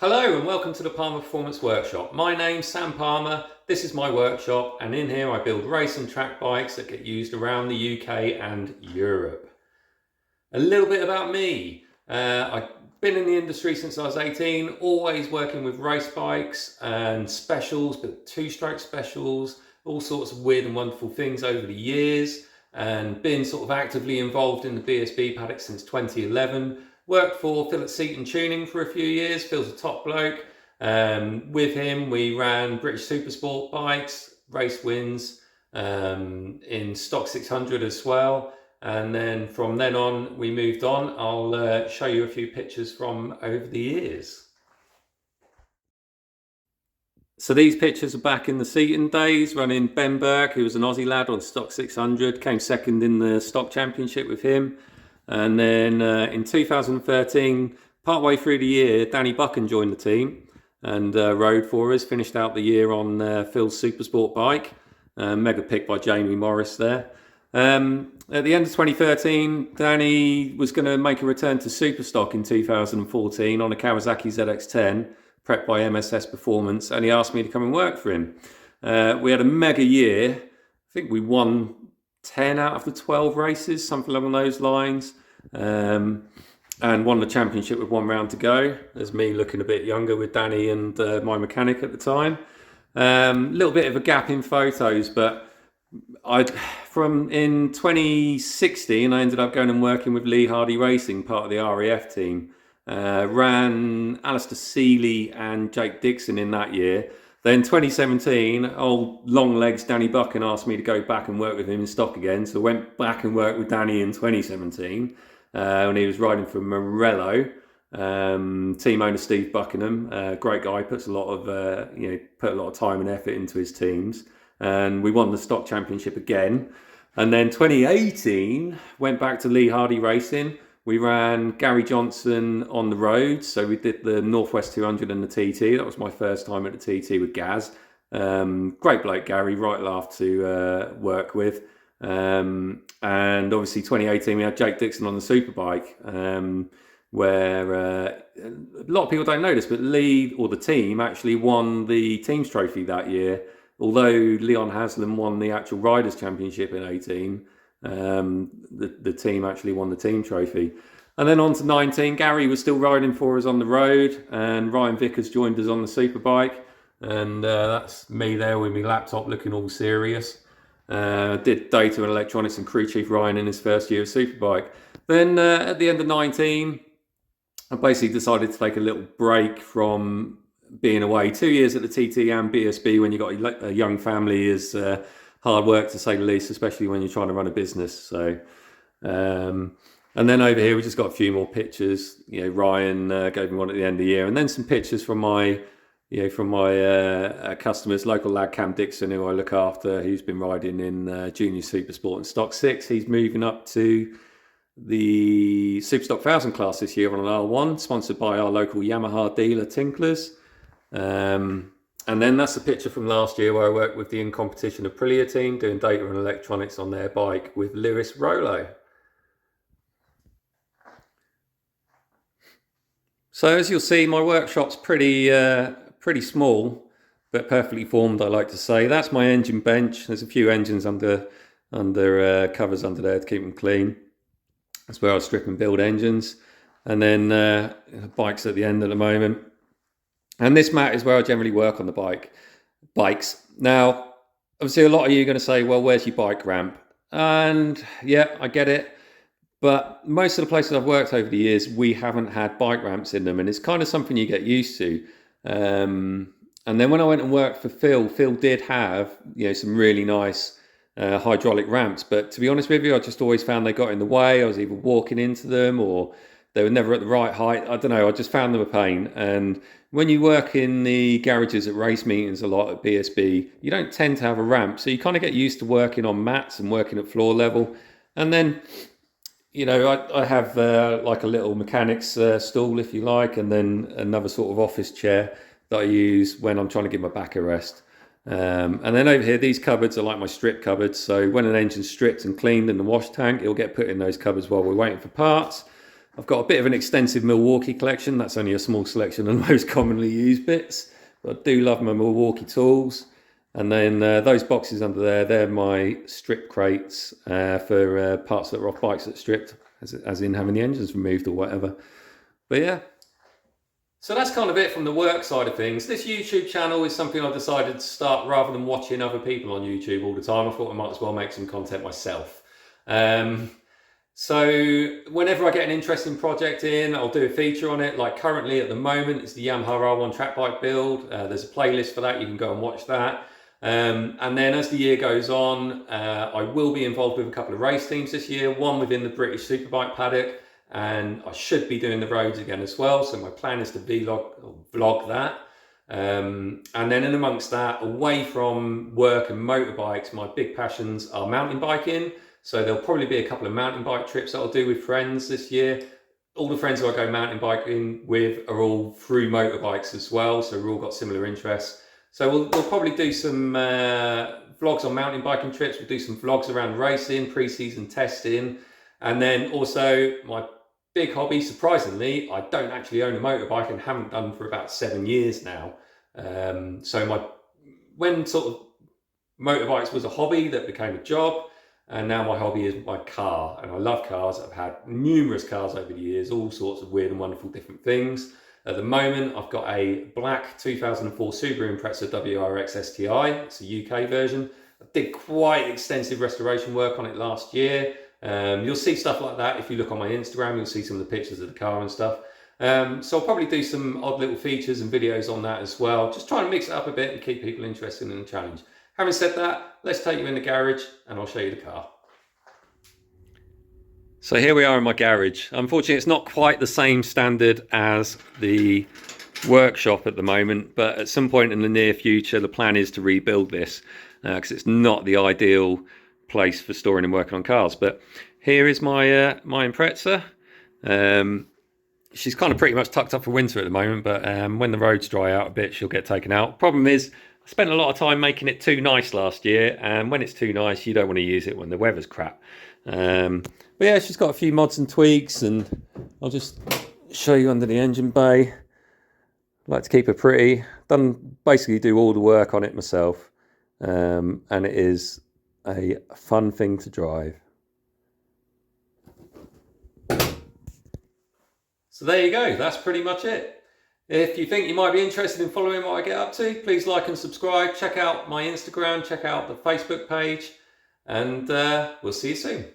Hello and welcome to the Palmer Performance Workshop. My name's Sam Palmer, this is my workshop, and in here I build race and track bikes that get used around the UK and Europe. A little bit about me. I've been in the industry since I was 18, always working with race bikes and specials, but two-stroke specials, all sorts of weird and wonderful things over the years, and been sort of actively involved in the BSB paddock since 2011. Worked for Phil at Seaton Tuning for a few years. Phil's a top bloke. With him, we ran British Supersport bikes, race wins in Stock 600 as well. And then from then on, we moved on. I'll show you a few pictures from over the years. So these pictures are back in the Seaton days, running Ben Burke, who was an Aussie lad on Stock 600, came second in the Stock Championship with him. And then in 2013, partway through the year, Danny Buchan joined the team and rode for us, finished out the year on Phil's Supersport bike, mega pick by Jamie Morris there. At the end of 2013, Danny was going to make a return to Superstock in 2014 on a Kawasaki ZX-10, prepped by MSS Performance, and he asked me to come and work for him. We had a mega year. I think we won 10 out of the 12 races, something along those lines, and won the championship with one round to go. There's me looking a bit younger with Danny and my mechanic at the time. Little bit of a gap in photos, but in 2016 I ended up going and working with Lee Hardy Racing, part of the RAF team. Ran Alistair Seeley and Jake Dixon in that year. Then 2017, old long legs Danny Buchan asked me to go back and work with him in stock again. So I went back and worked with Danny in 2017 when he was riding for Morello. Team owner Steve Buckingham, great guy, puts a lot of time and effort into his teams. And we won the stock championship again. And then 2018, went back to Lee Hardy Racing. We ran Gary Johnson on the road, so we did the Northwest 200 and the TT. That was my first time at the TT with Gaz. Great bloke, Gary, right laugh to work with. And obviously 2018 we had Jake Dixon on the Superbike, where a lot of people don't know this, but Lee, or the team, actually won the Teams Trophy that year. Although Leon Haslam won the actual Riders' Championship in 18, the team actually won the team trophy. And then on to 19, Gary was still riding for us on the road, and Ryan Vickers joined us on the Superbike, and that's me there with my laptop looking all serious. Did data and electronics and crew chief Ryan in his first year of Superbike. Then at the end of 19, I basically decided to take a little break from being away. 2 years at the TT and BSB when you've got a young family is hard work, to say the least, especially when you're trying to run a business. So, and then over here we just got a few more pictures. Ryan gave me one at the end of the year, and then some pictures from my customers. Local lad Cam Dixon, who I look after, who's been riding in Junior Supersport and Stock 6. He's moving up to the Superstock 1000 class this year on an R1, sponsored by our local Yamaha dealer Tinklers. And then that's a picture from last year where I worked with the In Competition Aprilia team doing data and electronics on their bike with Lewis Rolo. So as you'll see, my workshop's pretty small, but perfectly formed, I like to say. That's my engine bench. There's a few engines under covers under there to keep them clean. That's where I strip and build engines. And then bikes at the end at the moment. And this mat is where I generally work on the bikes. Now, obviously a lot of you are going to say, well, where's your bike ramp? And yeah, I get it. But most of the places I've worked over the years, we haven't had bike ramps in them. And it's kind of something you get used to. And then when I went and worked for Phil did have, some really nice hydraulic ramps. But to be honest with you, I just always found they got in the way. I was either walking into them or they were never at the right height. I don't know. I just found them a pain. And when you work in the garages at race meetings a lot at BSB, you don't tend to have a ramp. So you kind of get used to working on mats and working at floor level. And then, I have like a little mechanic's stool, if you like, and then another sort of office chair that I use when I'm trying to give my back a rest. And then over here, these cupboards are like my strip cupboards. So when an engine's stripped and cleaned in the wash tank, it'll get put in those cupboards while we're waiting for parts. I've got a bit of an extensive Milwaukee collection. That's only a small selection of the most commonly used bits, but I do love my Milwaukee tools. And then those boxes under there, they're my strip crates for parts that are off bikes that are stripped, as in having the engines removed or whatever. But yeah. So that's kind of it from the work side of things. This YouTube channel is something I've decided to start rather than watching other people on YouTube all the time. I thought I might as well make some content myself. So whenever I get an interesting project in, I'll do a feature on it. Like currently at the moment, it's the Yamaha R1 track bike build. There's a playlist for that. You can go and watch that. And then as the year goes on, I will be involved with a couple of race teams this year, one within the British Superbike paddock, and I should be doing the roads again as well. So my plan is to vlog that. And then in amongst that, away from work and motorbikes, my big passions are mountain biking. So there'll probably be a couple of mountain bike trips that I'll do with friends this year. All the friends who I go mountain biking with are all through motorbikes as well. So we've all got similar interests. So we'll probably do some vlogs on mountain biking trips. We'll do some vlogs around racing, pre-season testing. And then also my big hobby, surprisingly, I don't actually own a motorbike and haven't done for about 7 years now. So when sort of motorbikes was a hobby that became a job, and now my hobby is my car. And I love cars. I've had numerous cars over the years, all sorts of weird and wonderful different things. At the moment, I've got a black 2004 Subaru Impreza WRX STI. It's a UK version. I did quite extensive restoration work on it last year. You'll see stuff like that if you look on my Instagram. You'll see some of the pictures of the car and stuff. So I'll probably do some odd little features and videos on that as well. Just try and mix it up a bit and keep people interested in the challenge. Having said that, let's take you in the garage and I'll show you the car. So here we are in my garage. Unfortunately, it's not quite the same standard as the workshop at the moment, but at some point in the near future, the plan is to rebuild this because it's not the ideal place for storing and working on cars. But here is my my Impreza. She's kind of pretty much tucked up for winter at the moment, but when the roads dry out a bit, she'll get taken out. Problem is, I spent a lot of time making it too nice last year, and when it's too nice, you don't want to use it when the weather's crap. But yeah, she's got a few mods and tweaks, and I'll just show you under the engine bay. I like to keep her pretty. Basically do all the work on it myself, and it is a fun thing to drive. So there you go, that's pretty much it. If you think you might be interested in following what I get up to, please like and subscribe. Check out my Instagram, check out the Facebook page, and we'll see you soon.